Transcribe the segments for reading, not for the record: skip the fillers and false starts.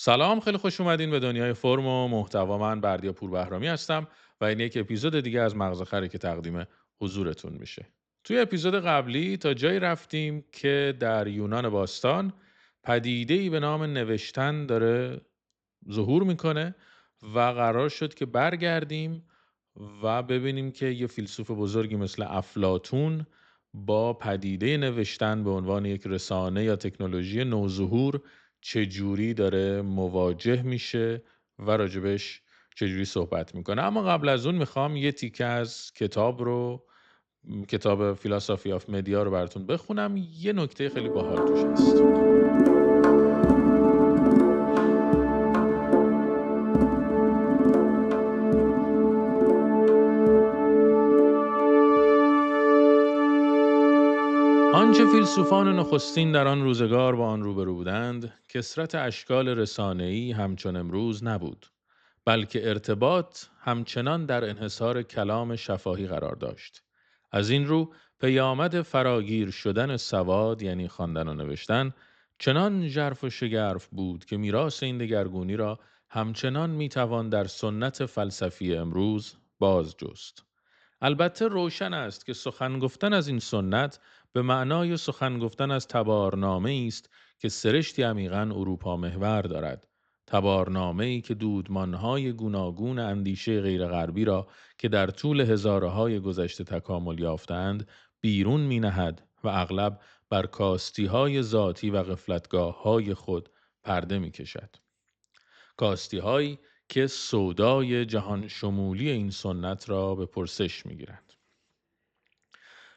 سلام، خیلی خوش اومدین به دنیای فرم و محتوا. من بردیا پوربهرامی هستم و این یک اپیزود دیگه از مغز خری که تقدیم حضورتون میشه. توی اپیزود قبلی تا جایی رفتیم که در یونان باستان پدیده‌ای به نام نوشتن داره ظهور میکنه و قرار شد که برگردیم و ببینیم که یه فیلسوف بزرگی مثل افلاطون با پدیده نوشتن به عنوان یک رسانه یا تکنولوژی نوظهور چجوری داره مواجه میشه و راجبش چجوری صحبت میکنه. اما قبل از اون میخوام یه تیکه از کتاب فیلاسافی آف مدیا رو براتون بخونم. یه نکته خیلی باحال توش هست. آنچه فیلسوفان نخستین در آن روزگار با آن روبرو بودند، کثرت اشکال رسانه‌ای همچون امروز نبود، بلکه ارتباط همچنان در انحصار کلام شفاهی قرار داشت. از این رو پیامد فراگیر شدن سواد، یعنی خواندن و نوشتن، چنان ژرف و شگرف بود که میراث این دگرگونی را همچنان میتوان در سنت فلسفی امروز باز جست. البته روشن است که سخن گفتن از این سنت به معنای سخن گفتن از تبارنامه است که سرشتی عمیقاً اروپا محور دارد. تبارنامه‌ای که دودمانهای گوناگون اندیشه غیرغربی را که در طول هزاره‌های گذشته تکامل یافتند بیرون می‌نهد و اغلب بر کاستی‌های ذاتی و غفلتگاه‌های خود پرده می‌کشد. کاستی‌هایی که سودای جهان شمولی این سنت را به پرسش می‌گیرند.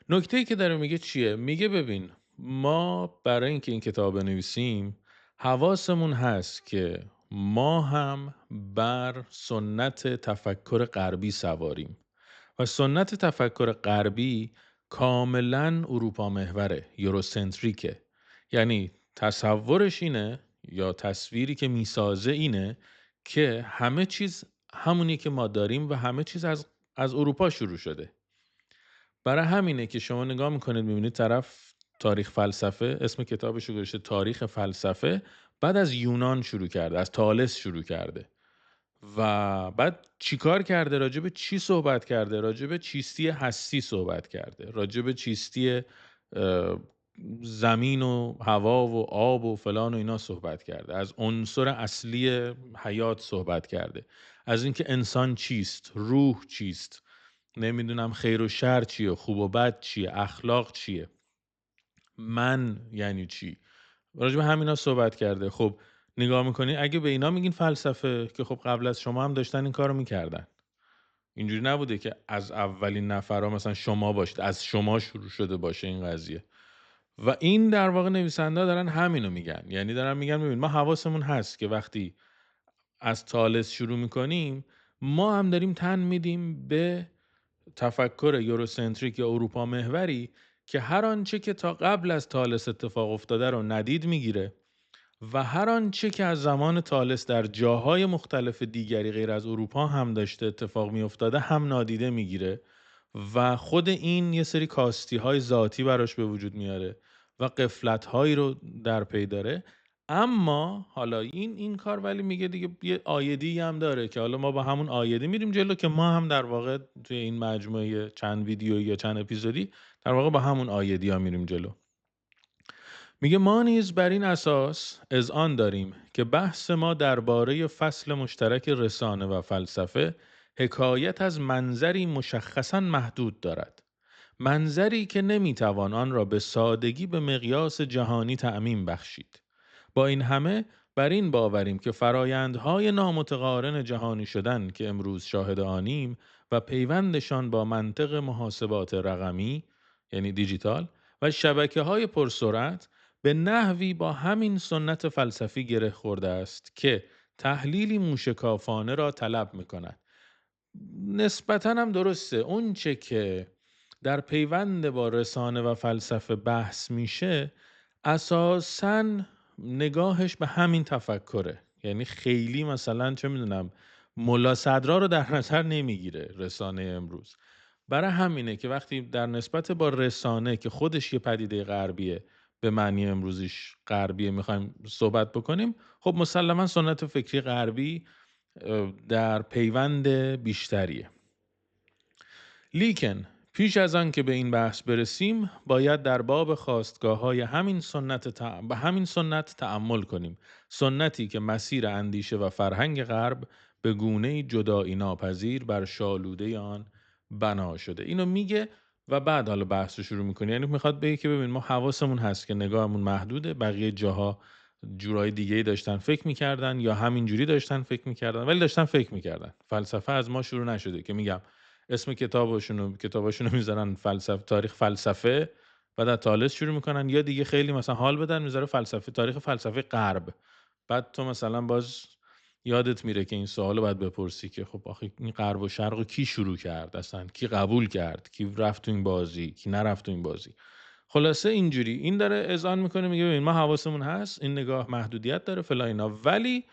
نکته‌ای که داره میگه چیه؟ میگه ببین، ما برای اینکه این کتاب بنویسیم حواسمون هست که ما هم بر سنت تفکر غربی سواریم و سنت تفکر غربی کاملا اروپا محوره، یوروسنتریکه. یعنی تصورش اینه یا تصویری که میسازه اینه که همه چیز همونی که ما داریم و همه چیز از اروپا شروع شده. برای همینه که شما نگاه میکنید میبینید طرف تاریخ فلسفه، اسم کتابش رو گذاشته تاریخ فلسفه، بعد از یونان شروع کرده، از تالس شروع کرده و بعد چیکار کرده، راجع به چی صحبت کرده، راجع به چیستی هستی صحبت کرده، راجع به چیستی اه، زمین و هوا و آب و فلان و اینا صحبت کرده، از عنصر اصلی حیات صحبت کرده، از اینکه انسان چیست، روح چیست، نمیدونم خیر و شر چیه، خوب و بد چیه، اخلاق چیه، من یعنی چی، راجع به همینا صحبت کرده. خب نگاه میکنی اگه به اینا میگین فلسفه، که خب قبل از شما هم داشتن این کارو میکردن. اینجوری نبوده که از اولین نفرها مثلا شما باشید، از شما شروع شده باشه این قضیه. و این در واقع نویسنده دارن همینو میگن، یعنی دارن میگن ببین ما حواسمون هست که وقتی از تالس شروع میکنیم ما هم داریم تن میدیم به تفکر یوروسنتریک یا اروپا محوری که هر آنچه که تا قبل از تالس اتفاق افتاده رو ندید میگیره و هر آنچه که از زمان تالس در جاهای مختلف دیگری غیر از اروپا هم داشته اتفاق میافتاده هم نادیده میگیره و خود این یه سری کاستی های ذاتی براش به وجود میاره و قفلت هایی رو در پی داره. اما حالا این کار ولی میگه دیگه یه آیدی هم داره که حالا ما با همون آیدی میریم جلو، که ما هم در واقع توی این مجموعه چند ویدیویی یا چند اپیزودی در واقع با همون آیدی ها میریم جلو. میگه ما نیز بر این اساس اذعان داریم که بحث ما درباره فصل مشترک رسانه و فلسفه حکایت از منظری مشخصاً محدود دارد. منظری که نمیتوان آن را به سادگی به مقیاس جهانی تعمیم بخشید. با این همه بر این باوریم که فرایندهای نامتقارن جهانی شدن که امروز شاهد آنیم و پیوندشان با منطق محاسبات رقمی، یعنی دیجیتال، و شبکه‌های پرسرعت به نحوی با همین سنت فلسفی گره خورده است که تحلیلی موشکافانه را طلب می‌کند. نسبتاً هم درسته. اون چه که در پیوند با رسانه و فلسفه بحث میشه اساساً نگاهش به همین تفکره. یعنی خیلی مثلا چه میدونم ملا صدرا رو در نظر نمیگیره رسانه امروز. برای همینه که وقتی در نسبت با رسانه که خودش یه پدیده غربیه به معنی امروزیش غربی میخوایم صحبت بکنیم، خب مسلما سنت فکری غربی در پیوند بیشتریه. لیکن پیش از آن که به این بحث برسیم باید در باب خاستگاه‌های همین سنت تأمل کنیم، سنتی که مسیر اندیشه و فرهنگ غرب به گونه‌ای جدایی ناپذیر بر شالوده آن بنا شده. اینو میگه و بعد حالا بحث رو شروع میکنه. یعنی میخواد بگه که ببین ما حواسمون هست که نگاهمون محدوده، بقیه جاها جورای دیگه‌ای داشتن فکر میکردن یا همین جوری داشتن فکر میکردن، ولی داشتن فکر میکردن. فلسفه از ما شروع نشده که میگم اسم کتاباشونو میذارن تاریخ فلسفه، بعد از تالس شروع میکنن یا دیگه خیلی مثلا حال بدن میذاره تاریخ فلسفه غرب. بعد تو مثلا باز یادت میره که این سوالو باید بپرسی که خب آخه این غرب و شرق رو کی شروع کرد، اصلا کی قبول کرد، کی رفت تو این بازی، کی نرفت تو این بازی. خلاصه اینجوری این داره اذعان میکنه، میگه ببین ما حواسمون هست، این نگاه محدودیت داره فلان اینا، ولی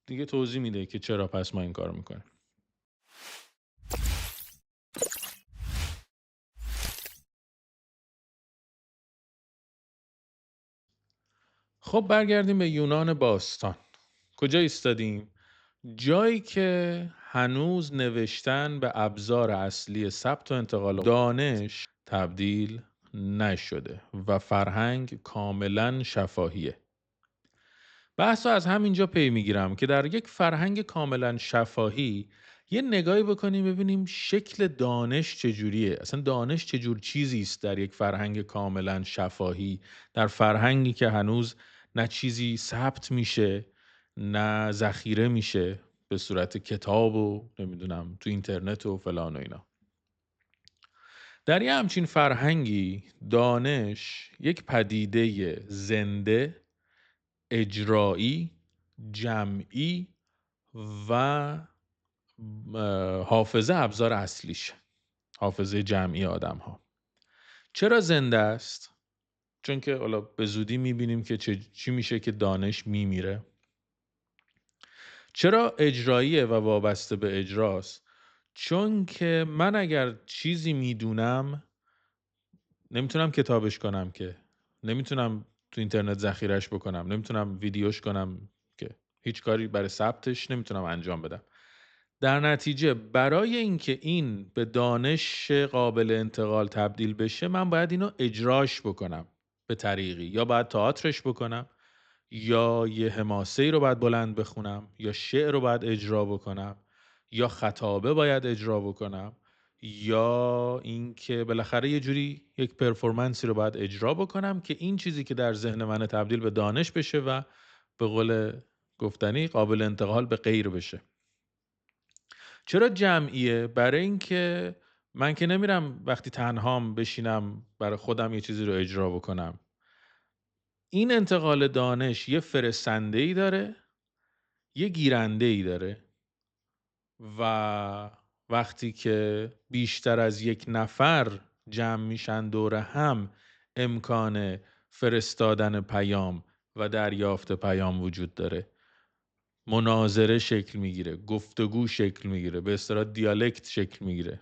دیگه توضیح میده که چرا پس ما این کارو میکنیم. خب برگردیم به یونان باستان. کجا ایستادیم؟ جایی که هنوز نوشتن به ابزار اصلی ثبت و انتقال دانش تبدیل نشده و فرهنگ کاملا شفاهیه. بحث رو از همینجا پی میگیرم که در یک فرهنگ کاملا شفاهی یه نگاهی بکنیم ببینیم شکل دانش چجوریه، اصلا دانش چجور چیزی است در یک فرهنگ کاملا شفاهی، در فرهنگی که هنوز نه چیزی ثبت میشه نه ذخیره میشه به صورت کتاب و نمیدونم تو اینترنت و فلان و اینا. در یه همچین فرهنگی دانش یک پدیده زنده، اجرایی، جمعی و حافظه ابزار اصلیش، حافظه جمعی آدم ها. چرا زنده است؟ چون که حالا به زودی میبینیم که چی میشه که دانش میمیره. چرا اجراییه و وابسته به اجراست؟ چون که من اگر چیزی میدونم نمیتونم کتابش کنم، که نمیتونم تو اینترنت ذخیرش بکنم، نمیتونم ویدیوش کنم، که هیچ کاری برای ثبتش نمیتونم انجام بدم. در نتیجه برای اینکه این به دانش قابل انتقال تبدیل بشه من باید اینو اجراش بکنم به طریقی، یا باید تئاترش بکنم، یا یه حماسه‌ای رو باید بلند بخونم، یا شعر رو باید اجرا بکنم، یا خطابه باید اجرا بکنم، یا اینکه بالاخره یه جوری یک پرفورمنسی رو باید اجرا بکنم که این چیزی که در ذهن من تبدیل به دانش بشه و به قول گفتنی قابل انتقال به غیر بشه. چرا جمعیه؟ برای اینکه من که نمیرم وقتی تنهام بشینم برای خودم یه چیزی رو اجرا بکنم. این انتقال دانش یه فرستنده‌ای داره، یه گیرنده‌ای داره و وقتی که بیشتر از یک نفر جمع میشن دور هم امکان فرستادن پیام و دریافت پیام وجود داره. مناظره شکل میگیره، گفتگو شکل میگیره، به اصطلاح دیالکت شکل میگیره.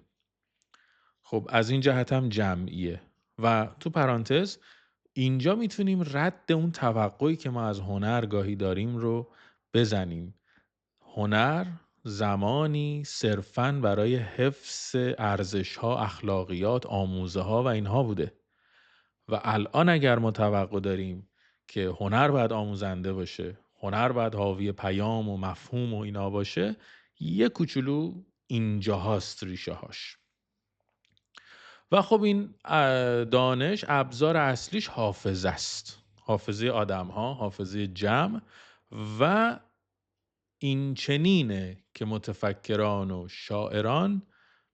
خب از این جهت هم جمعیه. و تو پرانتز اینجا میتونیم رد اون توقعی که ما از هنر گاهی داریم رو بزنیم. هنر زمانی صرفاً برای حفظ ارزش‌ها، اخلاقیات، آموزه‌ها و اینها بوده و الان اگر ما توقع داریم که هنر باید آموزنده باشه، هنر باید حاوی پیام و مفهوم و اینا باشه، یه کوچولو اینجا هاست ریشه هاش. و خب این دانش ابزار اصلیش حافظه است، حافظه آدم ها، حافظه جمع. و این چنینه که متفکران و شاعران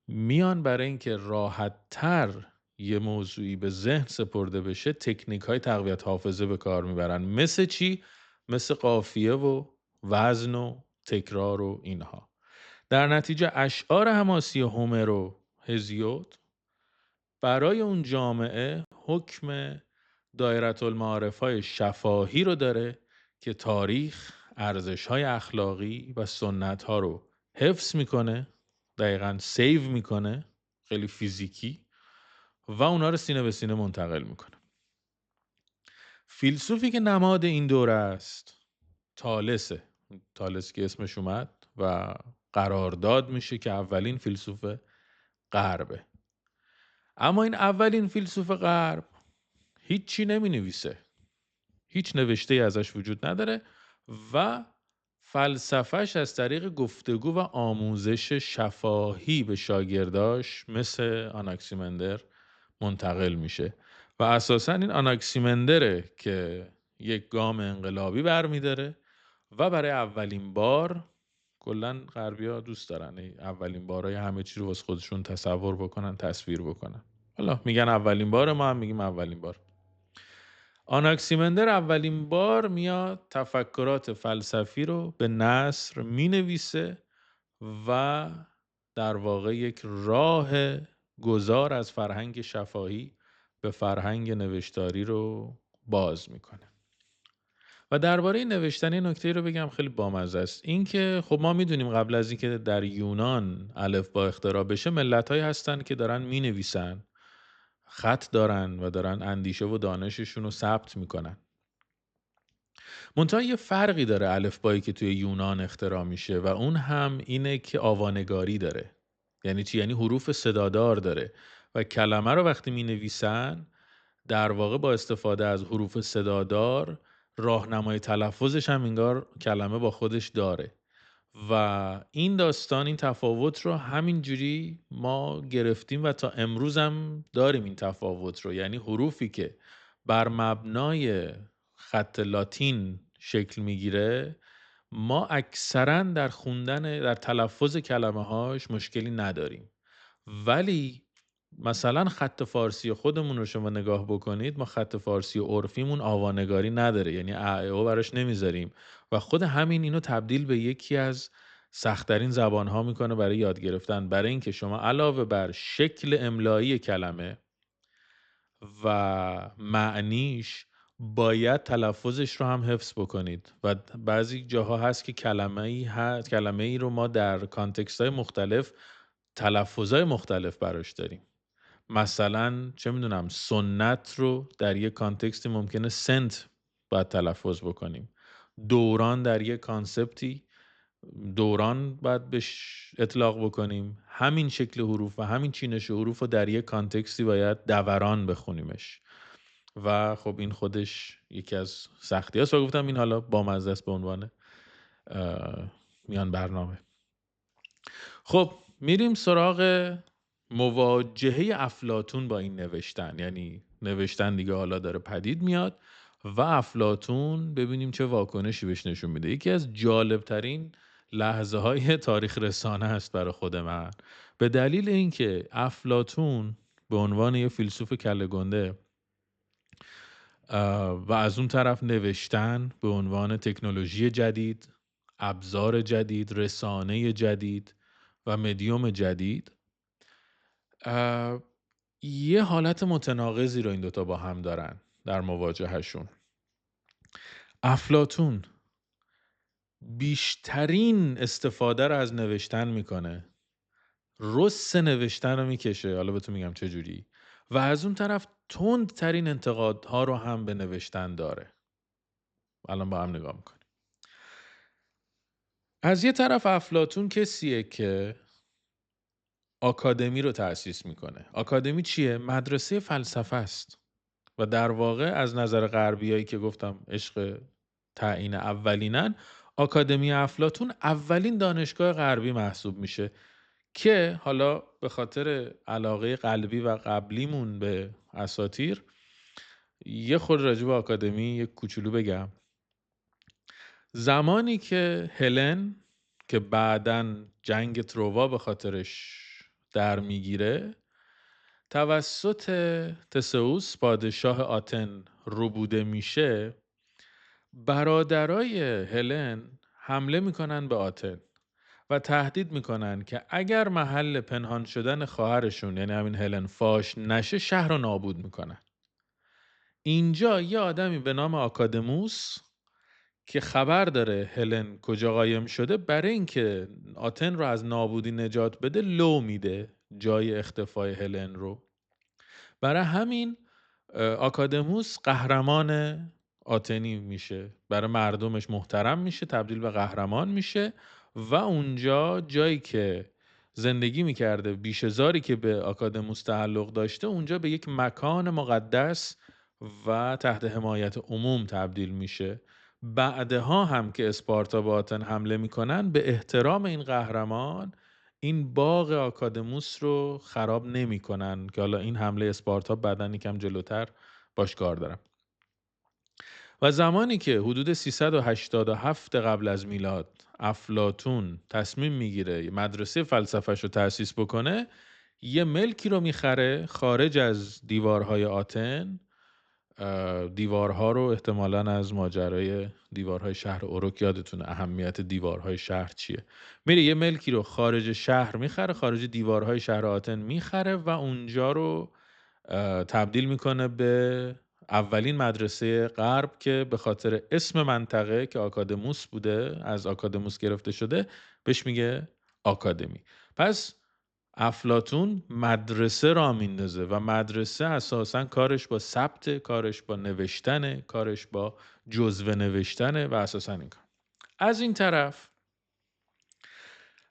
میان برای اینکه راحت تر یه موضوعی به ذهن سپرده بشه تکنیک های تقویت حافظه به کار میبرن. مثل چی؟ مثل قافیه و وزن و تکرار و اینها. در نتیجه اشعار حماسی هومر و هزیود برای اون جامعه حکم دایرةالمعارف‌های شفاهی رو داره که تاریخ، ارزش‌های اخلاقی و سنت‌ها رو حفظ میکنه، دقیقاً سیو میکنه، خیلی فیزیکی، و اونا رو سینه به سینه منتقل میکنه. فیلسوفی که نماد این دوره است تالسه. تالس که اسمش اومد و قرارداد میشه که اولین فیلسوف غربه. اما این اولین فیلسوف غرب هیچی نمی نویسه، هیچ نوشته ازش وجود نداره و فلسفهش از طریق گفتگو و آموزش شفاهی به شاگرداش مثل آناکسیمندر منتقل میشه و اساساً این آناکسیمندره که یک گام انقلابی برمیداره و برای اولین بار، کلاً غربی‌ها دوست دارن اولین بارای همه چی رو واسه خودشون تصور بکنن، تصویر بکنن. حالا میگن اولین بار، ما هم میگیم اولین بار. آناکسیمندر اولین بار میاد تفکرات فلسفی رو به نثر مینویسه و در واقع یک راه گذار از فرهنگ شفاهی به فرهنگ نوشتاری رو باز میکنه. و درباره نوشتن یه نکته رو بگم خیلی بامزه است. این که خب ما میدونیم قبل از اینکه در یونان الفبا اختراع بشه ملت‌هایی هستن که دارن مینویسن، خط دارن و دارن اندیشه و دانششون رو ثبت میکنن. منتها یه فرقی داره الفبایی که توی یونان اختراع میشه و اون هم اینه که آوانگاری داره. یعنی چی؟ یعنی حروف صدادار داره و کلمه رو وقتی می نویسن در واقع با استفاده از حروف صدادار راهنمای تلفظش هم انگار کلمه با خودش داره و این داستان، این تفاوت رو همینجوری ما گرفتیم و تا امروز هم داریم این تفاوت رو. یعنی حروفی که بر مبنای خط لاتین شکل میگیره ما اکثرا در خوندن، در تلفظ کلمه هاش مشکلی نداریم، ولی مثلا خط فارسی خودمون رو شما نگاه بکنید، ما خط فارسی عرفیمون آوانگاری نداره، یعنی ا او براش نمیذاریم و خود همین اینو تبدیل به یکی از سخت‌ترین زبان‌ها میکنه برای یاد گرفتن، برای اینکه شما علاوه بر شکل املایی کلمه و معنیش باید تلفظش رو هم حفظ بکنید و بعضی جاها هست که کلمه ای رو ما در کانتکست های مختلف تلفظهای مختلف براش داریم. مثلا چه میدونم سنت رو در یک کانتکستی ممکنه سنت باید تلفظ بکنیم، دوران در یک کانسپتی دوران باید بهش اطلاق بکنیم، همین شکل حروف و همین چینش حروف رو در یک کانتکستی باید دوران بخونیمش و خب این خودش یکی از سختی هست و گفتم این حالا با مزه است به عنوان میان برنامه. خب میریم سراغ مواجهه افلاطون با این نوشتن، یعنی نوشتن دیگه حالا داره پدید میاد و افلاطون ببینیم چه واکنشی بهش نشون میده. یکی از جالبترین لحظه های تاریخ رسانه است برای خود من، به دلیل اینکه افلاطون به عنوان یه فیلسوف کله گنده و از اون طرف نوشتن به عنوان تکنولوژی جدید، ابزار جدید، رسانه جدید و مدیوم جدید، یه حالت متناقضی رو این دوتا با هم دارن در مواجهشون. افلاطون بیشترین استفاده رو از نوشتن میکنه، رس نوشتن رو میکشه، حالا بهتون میگم چجوری، و از اون طرف تندترین انتقادها رو هم به نوشتن داره. الان با هم نگاه میکنیم. از یه طرف افلاطون کسیه که آکادمی رو تأسیس میکنه. آکادمی چیه؟ مدرسه فلسفه است و در واقع از نظر غربیایی که گفتم عشق تعیین اولینن، آکادمی افلاطون اولین دانشگاه غربی محسوب میشه که حالا به خاطر علاقه قلبی و قبلیمون به اساطیر یه خود راجع به آکادمی یک کوچولو بگم. زمانی که هلن که بعداً جنگ تروا به خاطرش در میگیره توسط تسئوس پادشاه آتن ربوده میشه، برادرای هلن حمله میکنن به آتن و تهدید میکنن که اگر محل پنهان شدن خواهرشون یعنی همین هلن فاش نشه شهر رو نابود میکنن. اینجا یه آدمی به نام آکادموس که خبر داره هلن کجا قایم شده، برای اینکه آتن رو از نابودی نجات بده لو میده جای اختفای هلن رو. برای همین آکادموس قهرمان آتنی میشه، برای مردمش محترم میشه، تبدیل به قهرمان میشه و اونجا جایی که زندگی میکرده بیشهزاری که به آکادموس تعلق داشته اونجا به یک مکان مقدس و تحت حمایت عموم تبدیل میشه. بعدها هم که اسپارتا به آتن حمله میکنن به احترام این قهرمان این باغ آکادموس رو خراب نمیکنن که حالا این حمله اسپارتا بعدن یکم جلوتر باش کار دارم. و زمانی که حدود 387 قبل از میلاد افلاطون تصمیم میگیره مدرسه فلسفه‌شو تأسیس بکنه، یه ملکی رو میخره خارج از دیوارهای آتن. دیوارها رو احتمالاً از ماجرای دیوارهای شهر اوروک یادتونه اهمیت دیوارهای شهر چیه. میره یه ملکی رو خارج شهر میخره، خارج دیوارهای شهر آتن میخره و اونجا رو تبدیل میکنه به اولین مدرسه غرب که به خاطر اسم منطقه که آکادموس بوده، از آکادموس گرفته شده، بهش میگه آکادمی. پس افلاطون مدرسه را میندازه و مدرسه اساساً کارش با ثبت، کارش با نوشتن، کارش با جزوه نوشتنه و اساساً این کار. از این طرف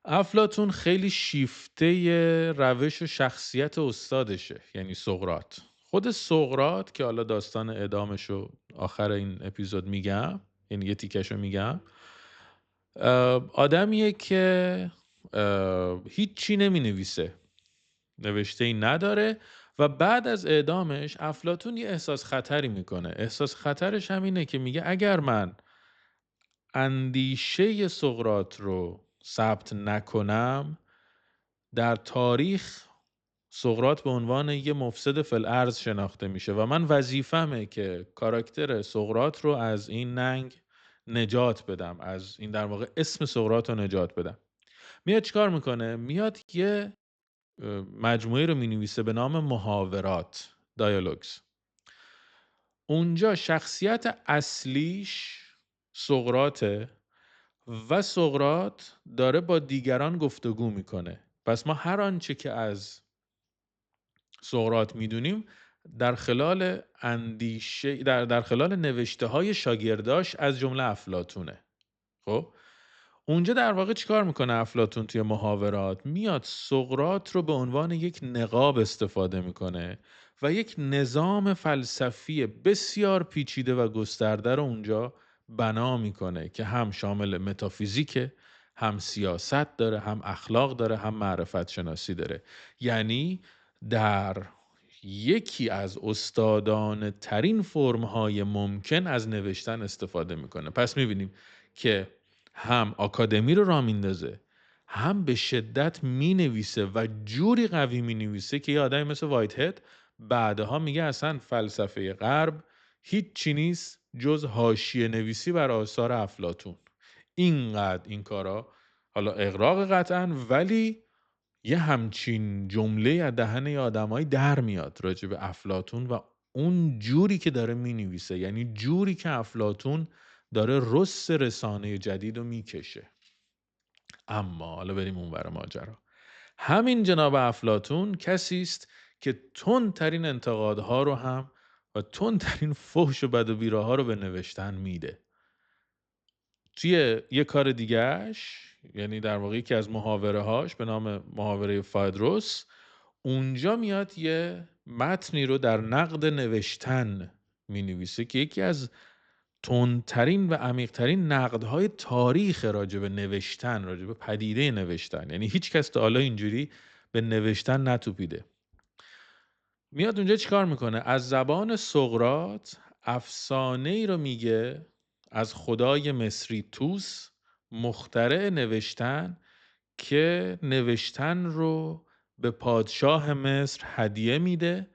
افلاطون خیلی شیفته روش و شخصیت استادشه، یعنی سقراط. خود سقراط که حالا داستان ادامشو آخر این اپیزود میگم، یعنی یه تیکشو میگم، آدمیه که هیچی نمی نویسه، نوشته ای نداره و بعد از اعدامش افلاطون یه احساس خطری میکنه. احساس خطرش هم اینه که میگه اگر من اندیشه سقراط رو ثبت نکنم در تاریخ سقراط به عنوان یه مفسد فی الارض شناخته میشه و من وظیفمه که کاراکتر سقراط رو از این ننگ نجات بدم، از این در واقع اسم سقراط رو نجات بدم. میاد چیکار میکنه؟ میاد یه مجموعه رو مینویسه به نام محاورات، دایالوگز. اونجا شخصیت اصلیش سقراطه و سقراط داره با دیگران گفتگو میکنه. پس ما هر آنچه که از سقراط میدونیم در خلال اندیشه در خلال نوشته های شاگرداش از جمله افلاطونه. خب اونجا در واقع چیکار میکنه افلاطون توی محاورات؟ میاد سقراط رو به عنوان یک نقاب استفاده میکنه و یک نظام فلسفی بسیار پیچیده و گسترده رو اونجا بنا میکنه که هم شامل متافیزیکه، هم سیاست داره، هم اخلاق داره، هم معرفت شناسی داره. یعنی در یکی از استادانه ترین فرم‌های ممکن از نوشتن استفاده میکنه. پس میبینیم که هم آکادمی رو راه میندازه، هم به شدت مینویسه و جوری قوی مینویسه که یه آدمی مثل وایت هد بعدها میگه اصلا فلسفه غرب هیچ چی نیست جز حاشیه نویسی بر آثار افلاطون. اینقدر این کارا، حالا اغراق قطعا، ولی یه همچین جمله از دهن یه آدمایی در میاد راجع به افلاطون و اون جوری که داره مینویسه، یعنی جوری که افلاطون داره رس رسانه جدید رو میکشه. اما حالا بریم اونور ماجرا. همین جناب افلاطون کسی است که تندترین انتقادها رو هم و تندترین فحش و بد و بیراها رو به نوشتن میده. توی یه کار دیگهش، یعنی در واقع یکی از محاوره هاش به نام محاوره فایدروس، اونجا میاد یه متنی رو در نقد نوشتن می نویسه که یکی از تندترین و عمیقترین نقدهای تاریخ راجع به نوشتن، راجع به پدیده نوشتن. یعنی هیچ کس تا حالا اینجوری به نوشتن نتوپیده. میاد اونجا چیکار میکنه؟ از زبان سقراط افسانه ای رو میگه از خدای مصری توس، مخترع نوشتن، که نوشتن رو به پادشاه مصر هدیه میده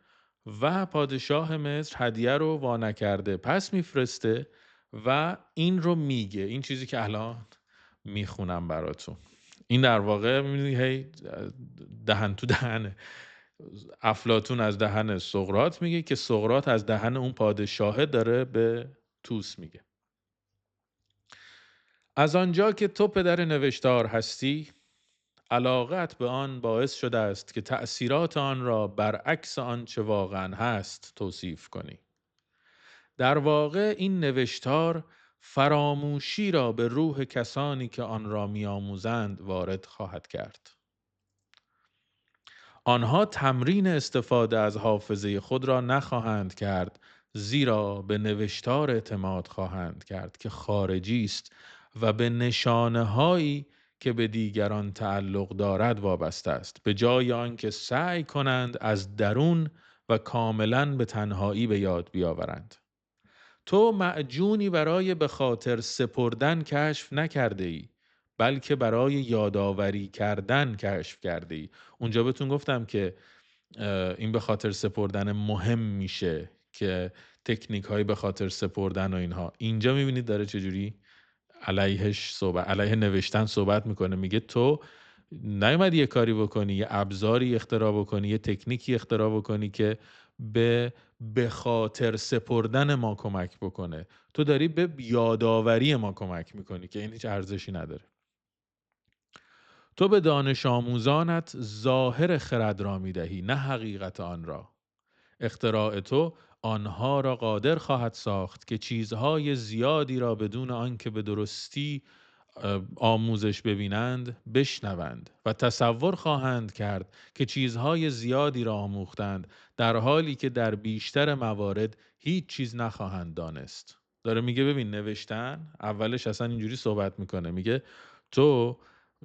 و پادشاه مصر هدیه رو وا نکرده پس میفرسته و این رو میگه. این چیزی که الان میخونم براتون، این در واقع می‌بینی هی دهن تو دهنه. افلاطون از دهن سقراط میگه که سقراط از دهن اون پادشاه داره به توس میگه. از آنجا که تو پدر نوشتار هستی، علاقت به آن باعث شده است که تأثیرات آن را برعکس آنچه واقعا هست توصیف کنی. در واقع این نوشتار فراموشی را به روح کسانی که آن را می‌آموزند وارد خواهد کرد. آنها تمرین استفاده از حافظه خود را نخواهند کرد، زیرا به نوشتار اعتماد خواهند کرد که خارجی است و به نشانه‌هایی که به دیگران تعلق دارد وابسته است، به جای آنکه سعی کنند از درون و کاملاً به تنهایی به یاد بیاورند. تو معجونی برای به خاطر سپردن کشف نکرده ای، بلکه برای یادآوری کردن کشف کرده ای. اونجا بهتون گفتم که این به خاطر سپردن مهم میشه که تکنیک های به خاطر سپردن و اینها. اینجا میبینید داره چجوری علیه نوشتن صحبت میکنه. میگه تو نیومدی یه کاری بکنی، یه ابزاری اختراع بکنی، یه تکنیکی اختراع بکنی که به خاطر سپردن ما کمک بکنه. تو داری به یادآوری ما کمک میکنی که این هیچ ارزشی نداره. تو به دانش آموزانت ظاهر خرد را میدهی، نه حقیقت آن را. اختراع تو آنها را قادر خواهد ساخت که چیزهای زیادی را بدون آنکه به درستی آموزش ببینند بشنوند و تصور خواهند کرد که چیزهای زیادی را آموختند، در حالی که در بیشتر موارد هیچ چیز نخواهند دانست. داره میگه ببین، نوشتن اولش اصلا اینجوری صحبت میکنه، میگه تو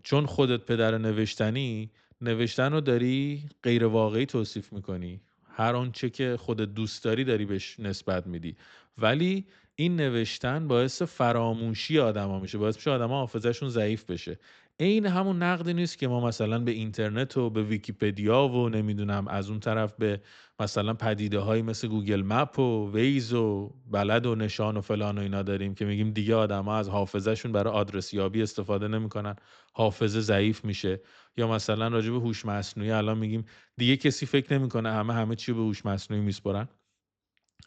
چون خودت پدر نوشتنی، نوشتن رو داری غیر واقعی توصیف میکنی، هر آنچه که خودت دوست داری بهش نسبت میدی، ولی این نوشتن باعث فراموشی آدما میشه، باعث میشه آدما حافظه‌شون ضعیف بشه. این همون نقدی نیست که ما مثلا به اینترنت و به ویکی‌پدیا و نمیدونم از اون طرف به مثلا پدیده‌هایی مثل گوگل مپ و ویز و بلد و نشان و فلان و اینا داریم که میگیم دیگه آدما از حافظه‌شون برای آدرسیابی استفاده نمیکنن، حافظه ضعیف میشه. یا مثلا راجع به هوش مصنوعی الان میگیم دیگه کسی فکر نمیکنه همه چی به هوش مصنوعی میسپرن.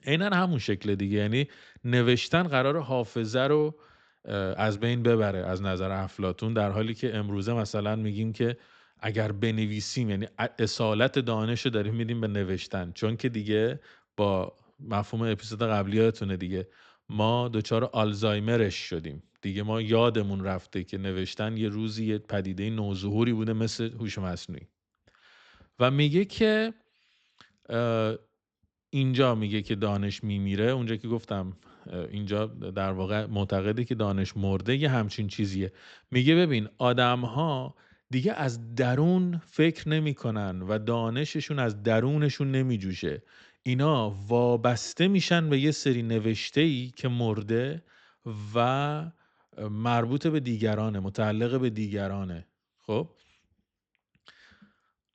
عیناً همون شکل دیگه، یعنی نوشتن قرار حافظه رو از بین ببره از نظر افلاطون، در حالی که امروزه مثلا میگیم که اگر بنویسیم، یعنی اصالت دانش رو داریم میدیم به نوشتن، چون که دیگه با مفهوم اپیزود قبلی یادتونه دیگه ما دچار آلزایمرش شدیم دیگه، ما یادمون رفته که نوشتن یه روزی یه پدیده نوظهوری بوده مثل هوش مصنوعی. و میگه که اینجا میگه که دانش میمیره، اونجا که گفتم اینجا در واقع معتقده که دانش مرده، یه همچین چیزیه. میگه ببین آدم‌ها دیگه از درون فکر نمی‌کنن و دانششون از درونشون نمیجوشه، اینا وابسته میشن به یه سری نوشته‌ای که مرده و مربوط به دیگرانه، متعلق به دیگرانه. خب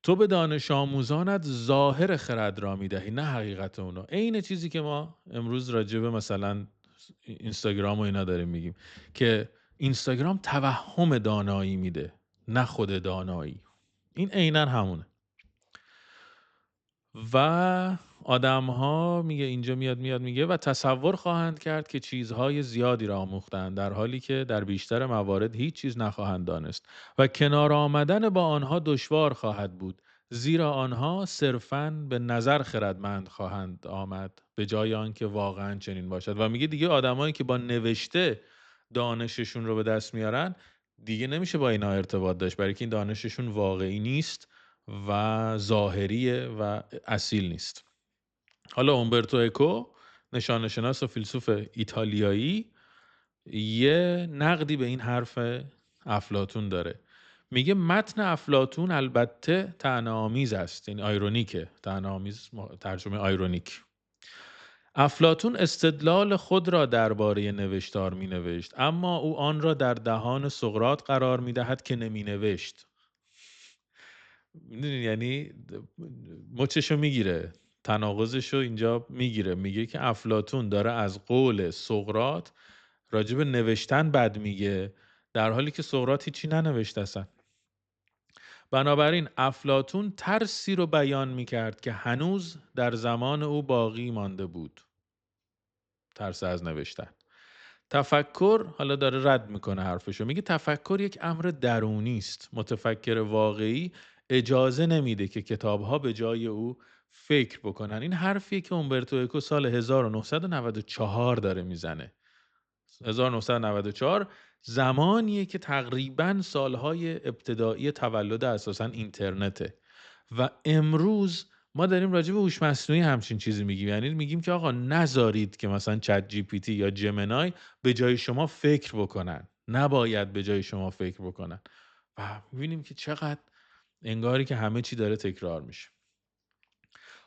تو به دانش آموزانت ظاهر خرد را میدهی، نه حقیقت اونو. عین چیزی که ما امروز راجع به مثلا اینستاگرام و اینا داریم میگیم که اینستاگرام توهم دانایی میده، نه خود دانایی. این عیناً همونه. و آدم‌ها میگه اینجا میاد میگه و تصور خواهند کرد که چیزهای زیادی را آموختند، در حالی که در بیشتر موارد هیچ چیز نخواهند دانست و کنار آمدن با آنها دشوار خواهد بود، زیرا آنها صرفاً به نظر خردمند خواهند آمد به جای آنکه واقعاً چنین باشد. و میگه دیگه آدمایی که با نوشته دانششون رو به دست میارن دیگه نمیشه با اینا ارتباط داشت، برای که این دانششون واقعی نیست و ظاهریه و اصیل نیست. حالا اومبرتو اکو، نشان شناس و فیلسوف ایتالیایی، یه نقدی به این حرف افلاطون داره. میگه متن افلاطون البته طعنه‌آمیز است، این آیرونیکه، طعنه‌آمیز ترجمه آیرونیک. افلاطون استدلال خود را درباره نوشتار می نوشت، اما او آن را در دهان سقراط قرار می دهد که نمی نوشت. میدونی یعنی مچشو میگیره، تناقضشو اینجا میگیره، میگه که افلاطون داره از قول سقراط راجب نوشتن بد میگه، در حالی که سقراط هیچی ننوشته اصلا. بنابراین افلاطون ترسی رو بیان میکرد که هنوز در زمان او باقی مانده بود، ترس از نوشتن. تفکر، حالا داره رد میکنه حرفشو، میگه تفکر یک امر درونی است. متفکر واقعی اجازه نمیده که کتابها به جای او فکر بکنن. این حرفیه که اومبرتو اکو سال 1994 داره میزنه. 1994 زمانیه که تقریبا سالهای ابتدایی تولد اساسا اینترنته و امروز ما داریم راجع به هوش مصنوعی همچین چیزی میگیم. یعنی میگیم که آقا نذارید که مثلا چت جی پی تی یا جمنای به جای شما فکر بکنن، نباید به جای شما فکر بکنن. و میبینیم که چقدر انگاری که همه چی داره تکرار میشه.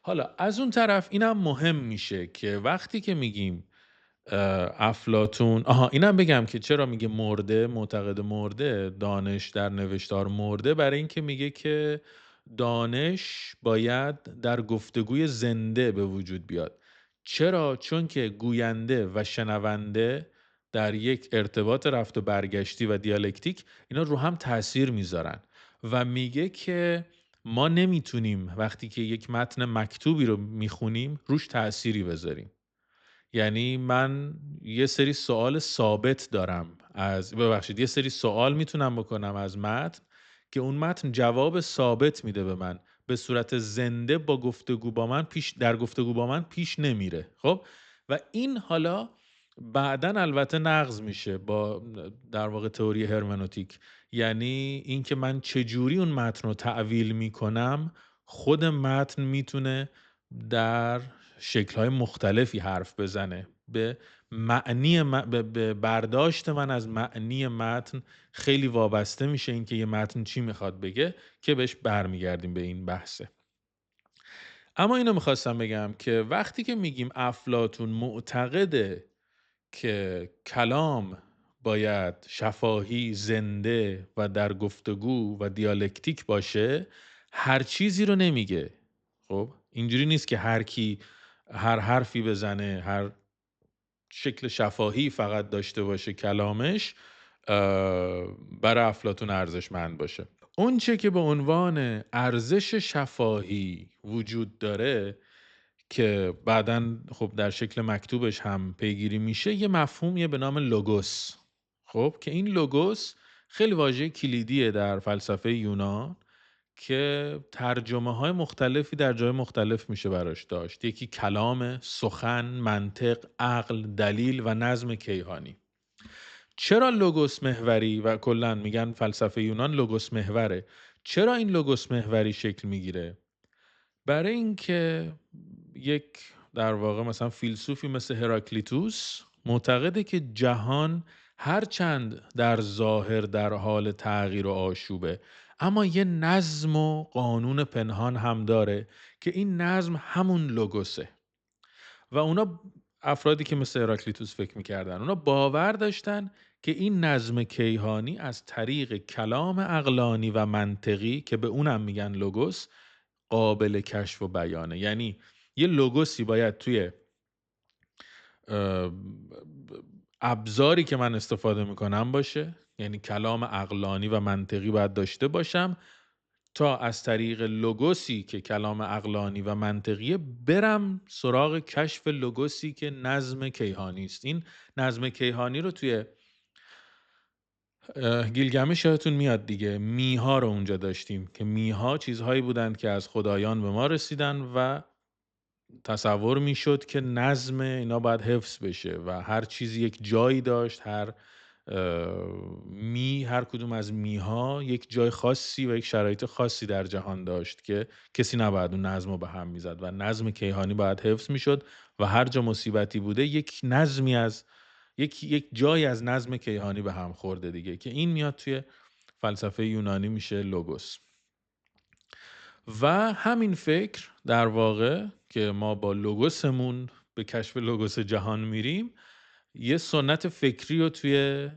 حالا از اون طرف اینم مهم میشه که وقتی که میگیم افلاطون، اینم بگم که چرا میگه مرده، معتقد مرده، دانش در نوشتار مرده، برای اینکه میگه که دانش باید در گفتگوی زنده به وجود بیاد. چرا؟ چون که گوینده و شنونده در یک ارتباط رفت و برگشتی و دیالکتیک اینا رو هم تاثیر میذارن و میگه که ما نمیتونیم وقتی که یک متن مکتوبی رو میخونیم روش تأثیری بذاریم. یعنی من یه سری سوال ثابت دارم یه سری سوال میتونم بکنم از متن که اون متن جواب ثابت میده به من به صورت زنده در گفتگو با من پیش نمیره. خب و این حالا بعداً البته نقض میشه با در واقع تئوری هرمنوتیک. یعنی اینکه من چجوری اون متن رو تعویل میکنم، خود متن میتونه در شکل‌های مختلفی حرف بزنه. به به برداشت من از معنی متن خیلی وابسته میشه اینکه یه متن چی میخواد بگه، که بهش برمیگردیم به این بحثه. اما اینو میخواستم بگم که وقتی که میگیم افلاطون معتقده که کلام باید شفاهی، زنده و در گفتگو و دیالکتیک باشه، هر چیزی رو نمیگه. خب اینجوری نیست که هر کی هر حرفی بزنه، هر شکل شفاهی فقط داشته باشه کلامش برای افلاطون ارزشمند باشه. اون چه که به عنوان ارزش شفاهی وجود داره که بعداً خب در شکل مکتوبش هم پیگیری میشه، یه مفهومیه به نام لوگوس. خب که این لوگوس خیلی واژه کلیدیه در فلسفه یونان که ترجمه های مختلفی در جای مختلف میشه براش داشت. یکی کلام، سخن، منطق، عقل، دلیل و نظم کیهانی. چرا لوگوس محوری و کلا میگن فلسفه یونان لوگوس محوره؟ چرا این لوگوس محوری شکل میگیره؟ برای اینکه یک در واقع مثلا فیلسوفی مثل هراکلیتوس معتقده که جهان هرچند در ظاهر در حال تغییر و آشوبه، اما یه نظم و قانون پنهان هم داره که این نظم همون لوگوسه. و اونا افرادی که مثل هراکلیتوس فکر میکردن، اونا باور داشتن که این نظم کیهانی از طریق کلام عقلانی و منطقی که به اونم میگن لوگوس قابل کشف و بیانه. یعنی یه لوگوسی باید توی ابزاری که من استفاده میکنم باشه، یعنی کلام عقلانی و منطقی باید داشته باشم تا از طریق لوگوسی که کلام عقلانی و منطقیه برم سراغ کشف لوگوسی که نظم کیهانی است. این نظم کیهانی رو توی گیلگمش یادتون میاد دیگه، میها رو اونجا داشتیم که میها چیزهایی بودند که از خدایان به ما رسیدن و تصور میشد که نظم اینا باید حفظ بشه و هر چیزی یک جایی داشت. هر کدوم از میها یک جای خاصی و یک شرایط خاصی در جهان داشت که کسی نباید اون نظم رو به هم میزد و نظم کیهانی باید حفظ میشد و هر جا مصیبتی بوده یک جایی از نظم کیهانی به هم خورده دیگه، که این میاد توی فلسفه یونانی میشه لوگوس. و همین فکر در واقع که ما با لوگوسمون به کشف لوگوس جهان میریم، یه سنت فکری رو توی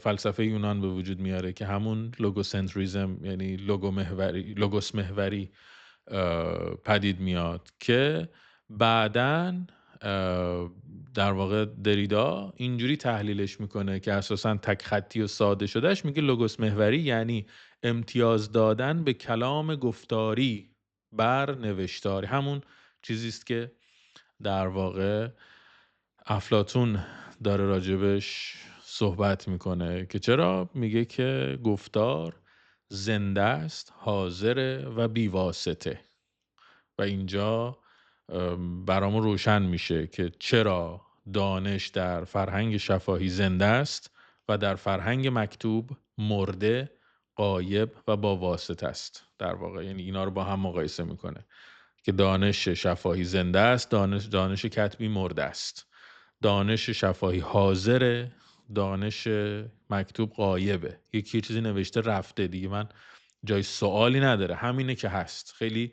فلسفه یونان به وجود میاره که همون لوگوسنتریزم، یعنی لوگوس محوری پدید میاد که بعداً در واقع دریدا اینجوری تحلیلش میکنه که اساساً تک خطی و ساده شدهش میگه لوگوس محوری یعنی امتیاز دادن به کلام گفتاری بر نوشتاری. همون چیزی است که در واقع افلاطون داره راجبش صحبت میکنه که چرا میگه که گفتار زنده است، حاضره و بیواسطه. و اینجا برامون روشن میشه که چرا دانش در فرهنگ شفاهی زنده است و در فرهنگ مکتوب مرده، غایب و با واسطه است. در واقع یعنی اینا رو با هم مقایسه میکنه که دانش شفاهی زنده است، دانش کتبی مرده است. دانش شفاهی حاضره، دانش مکتوب غایبه. یکی چیزی نوشته رفته دیگه، من جای سوالی نداره، همینه که هست. خیلی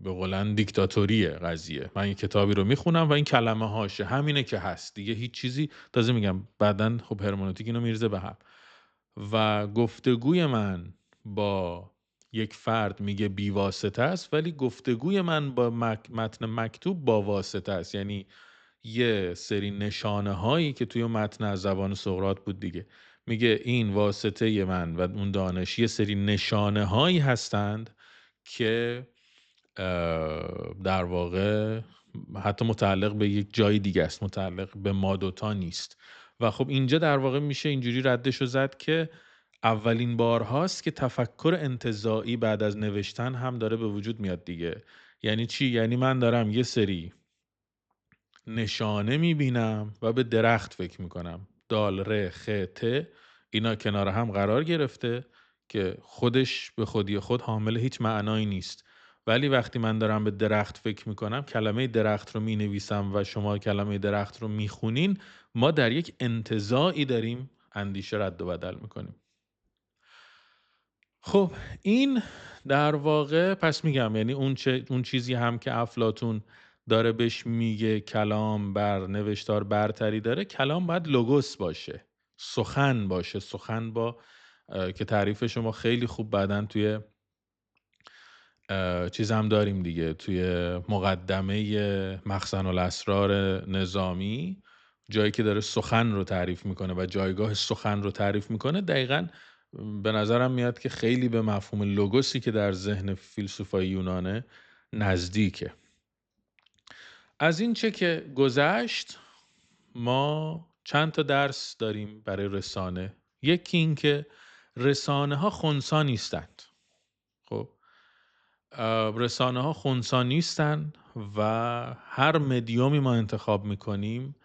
به قولن دیکتاتوریه قضیه. من این کتابی رو میخونم و این کلمه هاشه، همینه که هست دیگه، هیچ چیزی تازه میگم بعدن خب هرمنوتیک اینو میرزه به هم. و گفتگوی من با یک فرد میگه بی واسطه است، ولی گفتگوی من با متن مکتوب با واسطه است. یعنی یه سری نشانه هایی که توی متن از زبان سقراط بود دیگه، میگه این واسطه من و اون دانش یه سری نشانه هایی هستند که در واقع حتی متعلق به یک جای دیگه است، متعلق به ما دوتا نیست. و خب اینجا در واقع میشه اینجوری ردشو زد که اولین بار هاست که تفکر انتزاعی بعد از نوشتن هم داره به وجود میاد دیگه. یعنی چی؟ یعنی من دارم یه سری نشانه میبینم و به درخت فکر میکنم، دال، ر، خ، ت، اینا کنار هم قرار گرفته که خودش به خودی خود حامل هیچ معنایی نیست. ولی وقتی من دارم به درخت فکر میکنم، کلمه درخت رو مینویسم و شما کلمه درخت رو میخونین، ما در یک انتزاعی داریم اندیشه رد و بدل میکنیم. خب این در واقع پس میگم یعنی اون چیزی هم که افلاطون داره بهش میگه کلام بر نوشتار برتری داره، کلام باید لوگوس باشه، سخن باشه، سخن با که تعریف شما خیلی خوب بعدن توی چیز هم داریم دیگه، توی مقدمه مخزن الاسرار نظامی، جایی که داره سخن رو تعریف میکنه و جایگاه سخن رو تعریف میکنه، دقیقاً به نظرم میاد که خیلی به مفهوم لوگوسی که در ذهن فیلسوفای یونانه نزدیکه. از این چه که گذشت، ما چند تا درس داریم برای رسانه. یکی این که رسانه ها خنثی نیستند. خب رسانه ها خنثی نیستن و هر مدیومی ما انتخاب میکنیم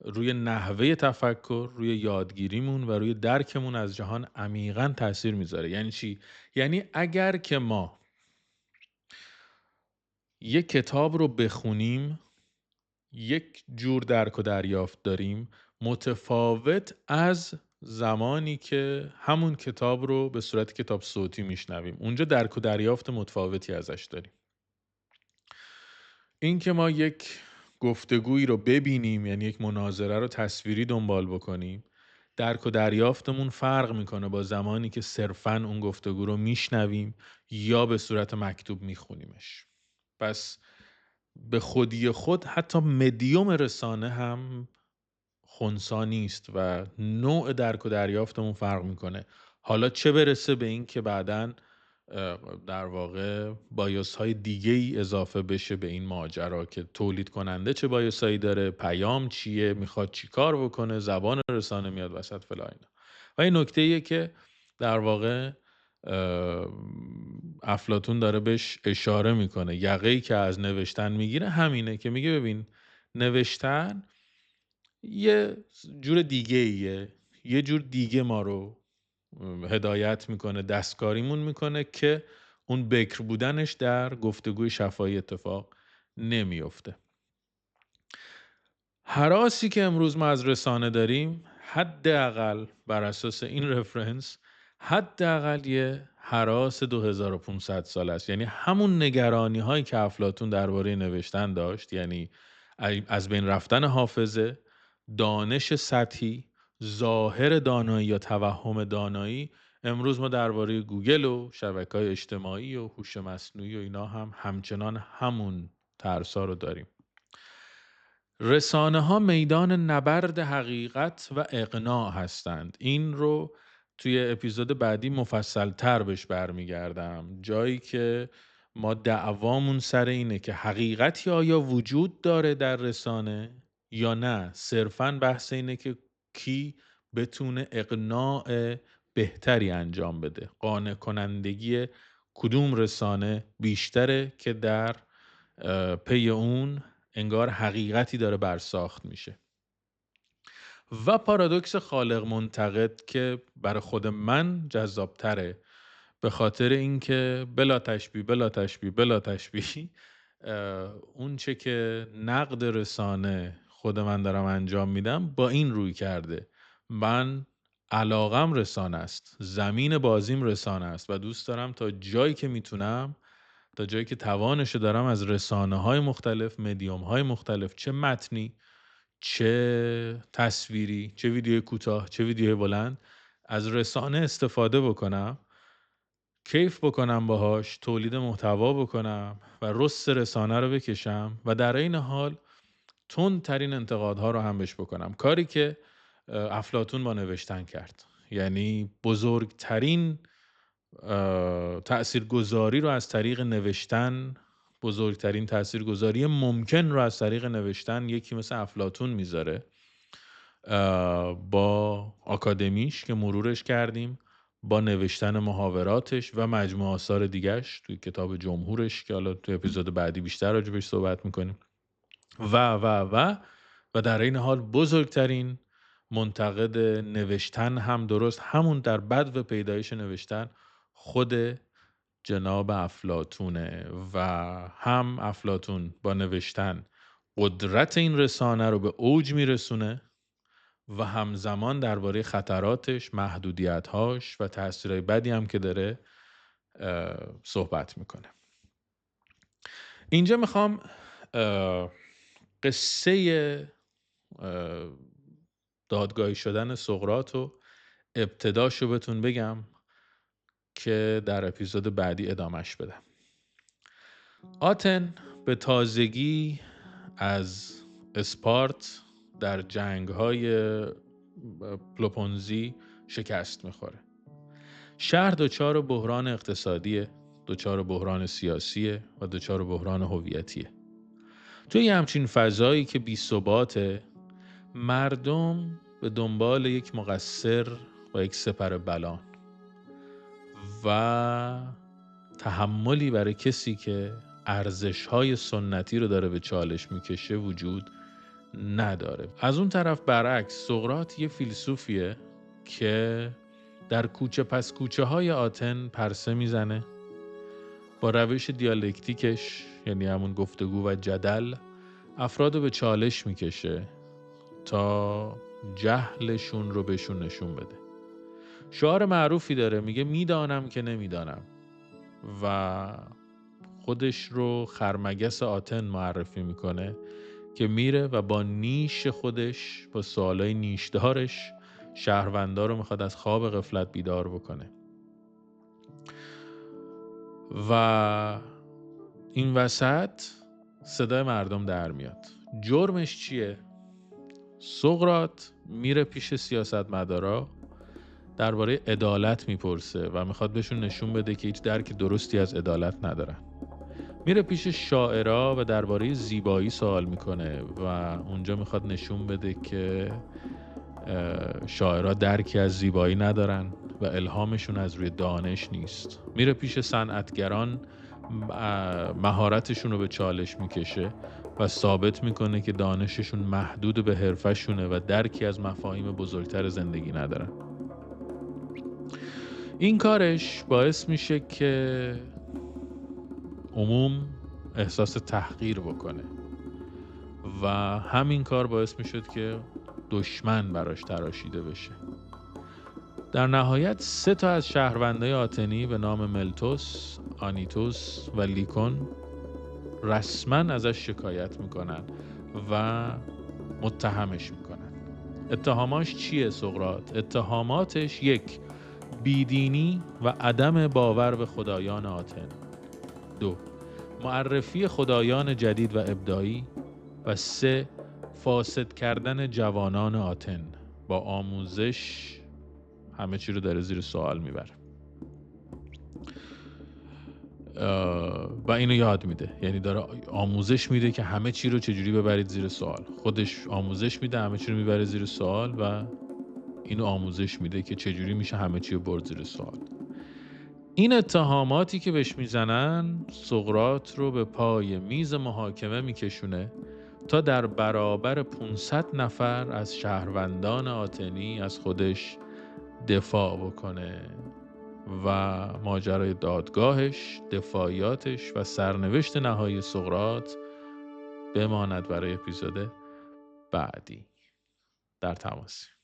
روی نحوه تفکر، روی یادگیریمون و روی درکمون از جهان عمیقاً تأثیر میذاره. یعنی چی؟ یعنی اگر که ما یک کتاب رو بخونیم، یک جور درک و دریافت داریم متفاوت از زمانی که همون کتاب رو به صورت کتاب صوتی میشنویم. اونجا درک و دریافت متفاوتی ازش داریم. این که ما یک گفتگویی رو ببینیم، یعنی یک مناظره رو تصویری دنبال بکنیم، درک و دریافتمون فرق میکنه با زمانی که صرفاً اون گفتگو رو میشنویم یا به صورت مکتوب میخونیمش. پس به خودی خود حتی مدیوم رسانه هم خنثی نیست و نوع درک و دریافتمون فرق میکنه. حالا چه برسه به این که بعداً در واقع بایوس های دیگه ای اضافه بشه به این ماجرا که تولید کننده چه بایوس هایی داره، پیام چیه، میخواد چی کار بکنه، زبان رسانه میاد وسط فلا اینا. و این نکته ایه که در واقع افلاطون داره بهش اشاره میکنه. یقه‌ای که از نوشتن میگیره همینه که میگه ببین، نوشتن یه جور دیگه ایه، یه جور دیگه ما رو هدایت میکنه، دستکاریمون میکنه که اون بکر بودنش در گفتگوی شفاهی اتفاق نمیفته. هراسی که امروز ما از رسانه داریم، حداقل بر اساس این رفرنس، حداقل یه هراس 2500 سال است. یعنی همون نگرانی هایی که افلاطون درباره نوشتن داشت، یعنی از بین رفتن حافظه، دانش سطحی، ظاهر دانایی یا توهم دانایی، امروز ما درباره گوگل و شبکه‌های اجتماعی و هوش مصنوعی و اینا هم همچنان همون ترسا رو داریم. رسانه ها میدان نبرد حقیقت و اقناع هستند. این رو توی اپیزود بعدی مفصل تر بهش برمیگردم، جایی که ما دعوامون سر اینه که حقیقتی آیا وجود داره در رسانه یا نه. صرفاً بحث اینه که کی بتونه اقناع بهتری انجام بده، قانع کنندگی کدوم رسانه بیشتره که در پی اون انگار حقیقتی داره برساخت میشه. و پارادوکس خالق منتقد که برای خود من جذابتره، به خاطر اینکه بلا تشبیه اون چه که نقد رسانه خود من دارم انجام میدم با این روی کرده، من علاقم رسانه است، زمین بازیم رسانه است و دوست دارم تا جایی که میتونم، تا جایی که توانشو دارم، از رسانه‌های مختلف، مدیوم‌های مختلف، چه متنی، چه تصویری، چه ویدیوی کوتاه، چه ویدیوی بلند، از رسانه استفاده بکنم، کیف بکنم باهاش، تولید محتوا بکنم و رست رسانه رو بکشم و در این حال تندترین انتقادها رو هم بهش بکنم. کاری که افلاطون با نوشتن کرد، یعنی بزرگترین تأثیرگذاری رو از طریق نوشتن، بزرگترین تأثیرگذاری ممکن رو از طریق نوشتن یکی مثل افلاطون میذاره، با آکادمیش که مرورش کردیم، با نوشتن محاوراتش و مجموعه آثار دیگهش توی کتاب جمهورش که حالا توی اپیزود بعدی بیشتر راجبش صحبت میکنیم و در این حال بزرگترین منتقد نوشتن هم درست همون در بدو پیدایش نوشتن خود جناب افلاطونه و هم افلاطون با نوشتن قدرت این رسانه رو به اوج میرسونه و همزمان درباره خطراتش، محدودیت‌هاش و تأثیرهای بدی هم که داره صحبت میکنه. اینجا میخوام قصه دادگاهی شدن سقراط و ابتداشو بهتون بگم که در اپیزود بعدی ادامش بدم. آتن به تازگی از اسپارت در جنگ‌های پلوپونزی شکست میخوره. شهر دچار بحران اقتصادیه، دچار بحران سیاسیه و دچار بحران هویتیه. توی همچین فضایی که بی‌ثباته، مردم به دنبال یک مقصر و یک سپر بلان و تحملی برای کسی که ارزش‌های سنتی رو داره به چالش میکشه وجود نداره. از اون طرف برعکس، سقراط یه فیلسوفیه که در کوچه پس کوچه های آتن پرسه میزنه، با روش دیالکتیکش، یعنی همون گفتگو و جدل، افراد رو به چالش میکشه تا جهلشون رو بهشون نشون بده. شعار معروفی داره، میگه میدانم که نمیدانم و خودش رو خرمگس آتن معرفی میکنه که میره و با نیش خودش، با سوالای نیشدارش، شهروندا رو میخواد از خواب غفلت بیدار بکنه. و این وسط صدای مردم در میاد. جرمش چیه؟ سقراط میره پیش سیاستمدارا، درباره عدالت میپرسه و میخواد بهشون نشون بده که هیچ درک درستی از عدالت ندارن. میره پیش شاعرها و درباره زیبایی سوال میکنه و اونجا میخواد نشون بده که شاعرها درکی از زیبایی ندارن و الهامشون از روی دانش نیست. میره پیش صنعتگران، مهارتشون رو به چالش میکشه و ثابت میکنه که دانششون محدود به حرفشونه و درکی از مفاهیم بزرگتر زندگی ندارن. این کارش باعث میشه که عموم احساس تحقیر بکنه و همین کار باعث میشد که دشمن براش تراشیده بشه. در نهایت 3 تا از شهروندای آتنی به نام ملتوس، آنیتوس و لیکون رسما ازش شکایت میکنن و متهمش میکنن. اتهاماش چیه سقراط؟ اتهاماتش 1. بیدینی و عدم باور به خدایان آتن. 2. معرفی خدایان جدید و ابداعی. و 3. فاسد کردن جوانان آتن. با آموزش همه چی رو داره زیر سوال میبره و اینو یاد میده، یعنی داره آموزش میده که همه چی رو چجوری ببرید زیر سوال. خودش آموزش میده، همه چی رو میبره زیر سوال و اینو آموزش میده که چجوری میشه همه چی رو برد زیر سوال. این اتهاماتی که بهش میزنن سقراط رو به پای میز محاکمه میکشونه تا در برابر 500 نفر از شهروندان آتنی از خودش دفاع بکنه و ماجرای دادگاهش، دفاعیاتش و سرنوشت نهایی سقراط بماند برای اپیزود بعدی. در تماس